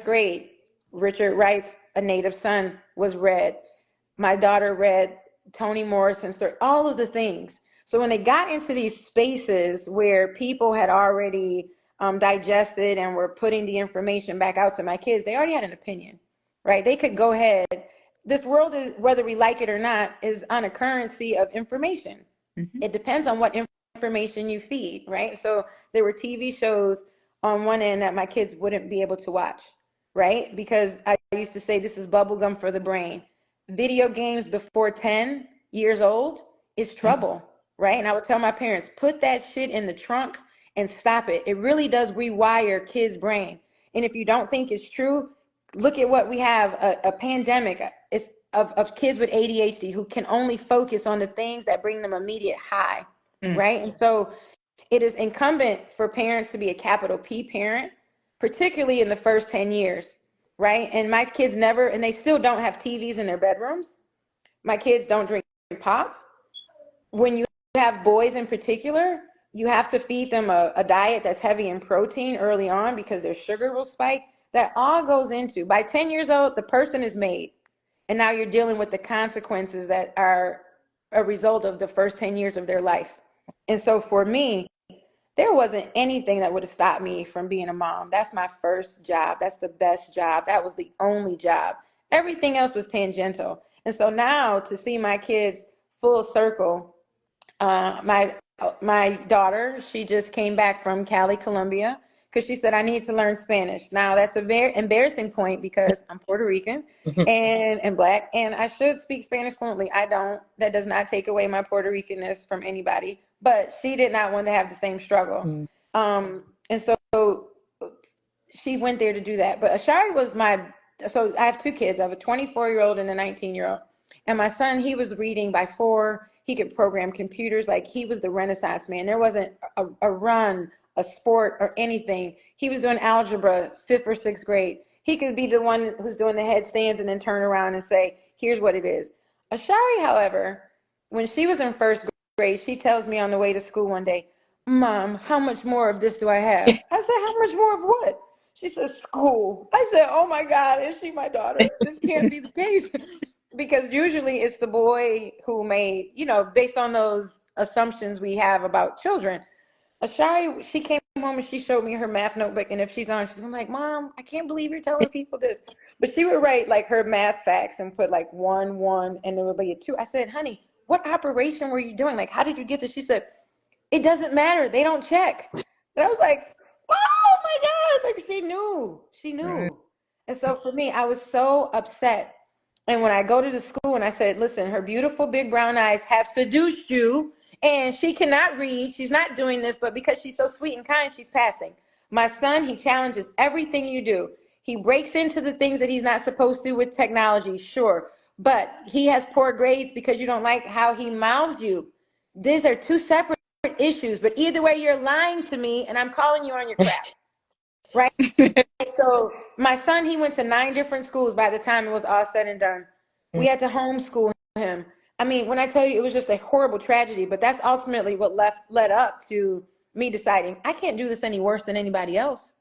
grade, Richard Wright's A Native Son was read. My daughter read Toni Morrison's story, all of the things. So when they got into these spaces where people had already digested and were putting the information back out to my kids, they already had an opinion, right? They could go ahead. This world is, whether we like it or not, is on a currency of information. Mm-hmm. It depends on what information you feed, right? So there were TV shows on one end that my kids wouldn't be able to watch, right? Because I used to say this is bubblegum for the brain. Video games before 10 years old is trouble, right? And I would tell my parents, put that shit in the trunk and stop it. It really does rewire kids' brain. And if you don't think it's true, look at what we have, a pandemic of kids with ADHD who can only focus on the things that bring them immediate high, right? And so it is incumbent for parents to be a capital P parent, particularly in the first 10 years, right? And my kids never, and they still don't have TVs in their bedrooms. My kids don't drink pop. When you have boys in particular, you have to feed them a diet that's heavy in protein early on because their sugar will spike. That all goes into, by 10 years old, the person is made. And now you're dealing with the consequences that are a result of the first 10 years of their life. And so for me, there wasn't anything that would have stopped me from being a mom. That's my first job. That's the best job. That was the only job. Everything else was tangential. And so now to see my kids full circle, my daughter, she just came back from Cali, Colombia, because she said, I need to learn Spanish. Now, that's a very embarrassing point because I'm Puerto Rican and Black, and I should speak Spanish fluently. I don't. That does not take away my Puerto Ricanness from anybody, but she did not want to have the same struggle. And so she went there to do that. But Ashari was so I have two kids. I have a 24-year-old and a 19-year-old. And my son, he was reading by 4. He could program computers. Like, he was the Renaissance man. There wasn't a run, a sport, or anything. He was doing algebra, 5th or 6th grade. He could be the one who's doing the headstands and then turn around and say, here's what it is. Ashari, however, when she was in 1st grade, she tells me on the way to school one day, Mom, how much more of this do I have? I said, how much more of what? She said, school. I said, oh my God, is she my daughter? This can't be the case. Because usually it's the boy who made, based on those assumptions we have about children. Ashari, she came home and she showed me her math notebook. And if she's on, she's like, Mom, I can't believe you're telling people this. But she would write like her math facts and put like 1, 1, and there would be a 2. I said, honey, what operation were you doing? Like, how did you get this? She said, it doesn't matter. They don't check. And I was like, oh my God. Like, she knew. Right. And so for me, I was so upset. And when I go to the school and I said, listen, her beautiful big brown eyes have seduced you and she cannot read. She's not doing this, but because she's so sweet and kind, she's passing. My son, he challenges everything you do. He breaks into the things that he's not supposed to with technology, sure. But he has poor grades because you don't like how he mouths you. These are two separate issues, but either way, you're lying to me and I'm calling you on your crap. Right? So my son, he went to 9 different schools by the time it was all said and done. We had to homeschool him. I mean, when I tell you it was just a horrible tragedy, but that's ultimately what led up to me deciding I can't do this any worse than anybody else.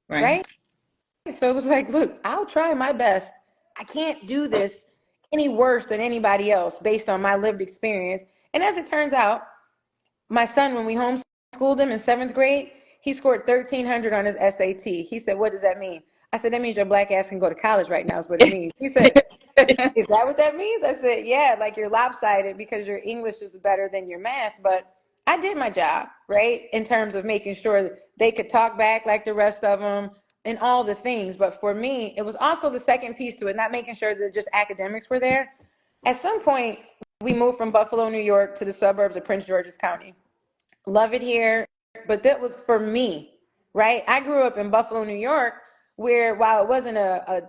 Right? So it was like, look, I'll try my best. I can't do this any worse than anybody else based on my lived experience. And as it turns out, my son, when we homeschooled him in 7th grade, he scored 1,300 on his SAT. He said, what does that mean? I said, that means your black ass can go to college right now is what it means. He said, is that what that means? I said, yeah, like you're lopsided because your English is better than your math. But I did my job, right, in terms of making sure that they could talk back like the rest of them and all the things. But for me, it was also the second piece to it, not making sure that just academics were there. At some point, we moved from Buffalo, New York to the suburbs of Prince George's County. Love it here. But that was for me, right? I grew up in Buffalo, New York, where while it wasn't a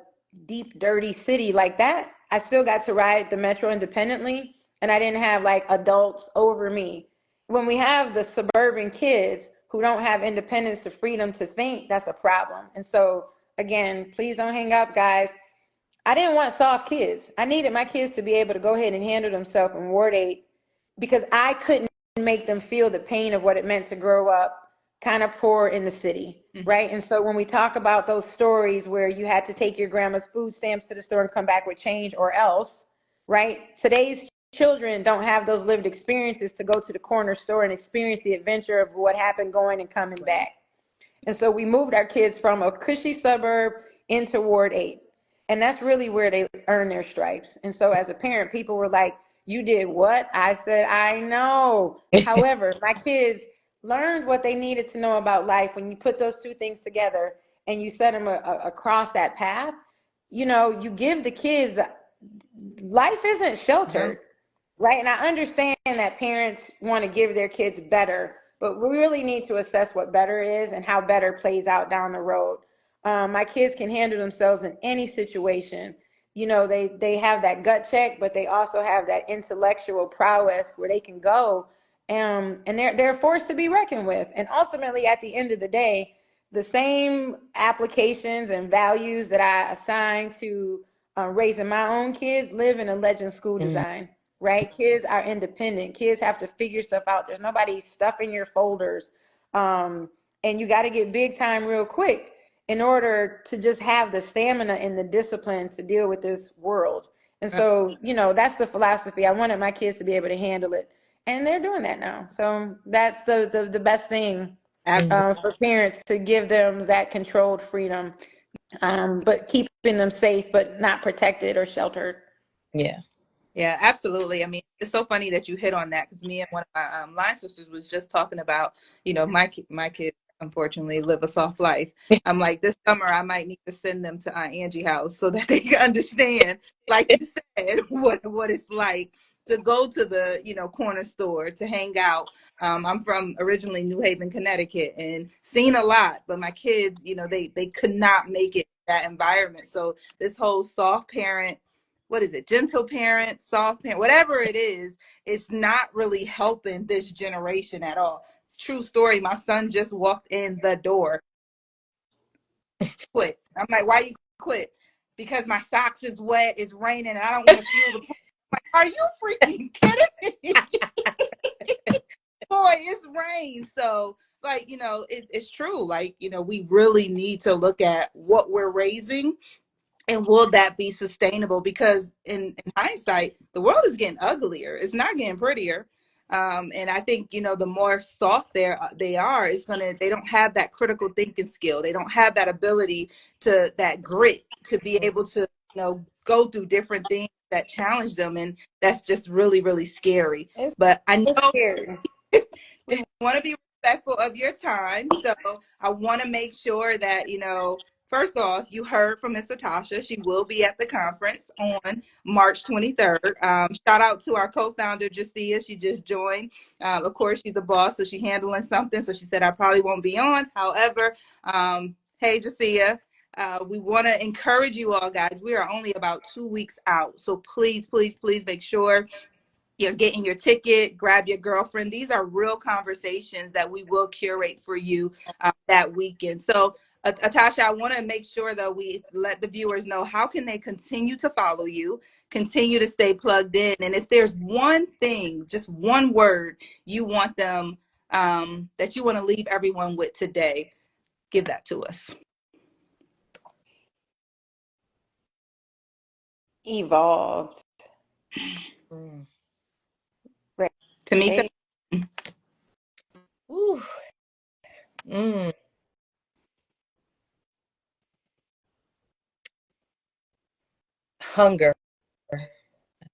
deep, dirty city like that, I still got to ride the metro independently, and I didn't have like adults over me. When we have the suburban kids who don't have independence to freedom to think, that's a problem. And so, again, please don't hang up, guys. I didn't want soft kids. I needed my kids to be able to go ahead and handle themselves in Ward 8 because I couldn't make them feel the pain of what it meant to grow up kind of poor in the city, right? And so when we talk about those stories where you had to take your grandma's food stamps to the store and come back with change or else, right? Today's children don't have those lived experiences to go to the corner store and experience the adventure of what happened going and coming back. And so we moved our kids from a cushy suburb into Ward 8. And that's really where they earn their stripes. And so as a parent, people were like, you did what? I said, I know. However, my kids learned what they needed to know about life. When you put those two things together and you set them across that path, you know, you give the kids, life isn't sheltered. Right. And I understand that parents want to give their kids better, but we really need to assess what better is and how better plays out down the road. My kids can handle themselves in any situation. You know, they have that gut check, but they also have that intellectual prowess where they can go, and they're a force to be reckoned with. And ultimately, at the end of the day, the same applications and values that I assign to raising my own kids live in a Legend School Design. Right? Kids are independent. Kids have to figure stuff out. There's nobody stuffing your folders. And you got to get big time real quick in order to just have the stamina and the discipline to deal with this world. And so, you know, that's the philosophy. I wanted my kids to be able to handle it. And they're doing that now. So that's the best thing for parents, to give them that controlled freedom, but keeping them safe, but not protected or sheltered. Yeah. Yeah, absolutely. I mean, it's so funny that you hit on that, because me and one of my line sisters was just talking about, you know, my kids unfortunately live a soft life. I'm like, this summer I might need to send them to Aunt Angie's house so that they can understand, like you said, what it's like to go to the, you know, corner store, to hang out. I'm from originally New Haven, Connecticut, and seen a lot, but my kids, you know, they could not make it that environment. So this whole soft parent, what is it, gentle parent, soft parent, whatever it is, it's not really helping this generation at all. It's a true story. My son just walked in the door. Quit. I'm like, why you quit? Because my socks is wet, it's raining, and I don't want to feel the pain. I'm like, are you freaking kidding me? Boy, it's rain. So, like, you know, it's true. Like, you know, we really need to look at what we're raising, and will that be sustainable? Because in hindsight, the world is getting uglier. It's not getting prettier. And I think, you know, the more soft they are, they don't have that critical thinking skill. They don't have that ability that grit to be able to, you know, go through different things that challenge them. And that's just really, really scary. But I know we want to be respectful of your time. So I want to make sure that, you know, first off, you heard from Miss Atasha. She will be at the conference on March 23rd. Shout out to our co-founder, Jasia. She just joined. Of course, she's a boss, so she's handling something. So she said, I probably won't be on. However, hey, Jasia, we want to encourage you all, guys. We are only about 2 weeks out. So please, please, please make sure you're getting your ticket, grab your girlfriend. These are real conversations that we will curate for you that weekend. So Atasha, I want to make sure that we let the viewers know, how can they continue to follow you, continue to stay plugged in? And if there's one thing, just one word you want them, that you want to leave everyone with today, give that to us. Evolved. Right. Tamika? Ooh. Hunger, I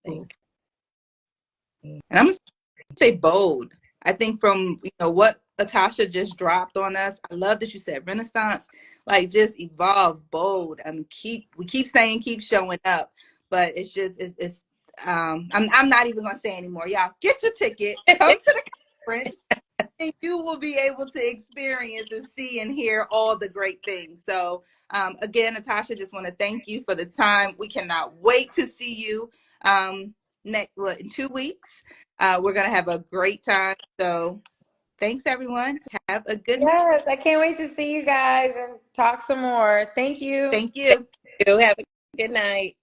think. And I'm going to say bold. I think from, you know, what Atasha just dropped on us, I love that you said Renaissance, like just evolve, bold. I mean, we keep saying, keep showing up, but it's just, I'm not even going to say anymore. Y'all get your ticket, come to the conference, and you will be able to experience and see and hear all the great things. So again, Atasha, just want to thank you for the time. We cannot wait to see you in 2 weeks. We're going to have a great time. So thanks, everyone. Have a good night. Yes, I can't wait to see you guys and talk some more. Thank you. Thank you. Have a good night.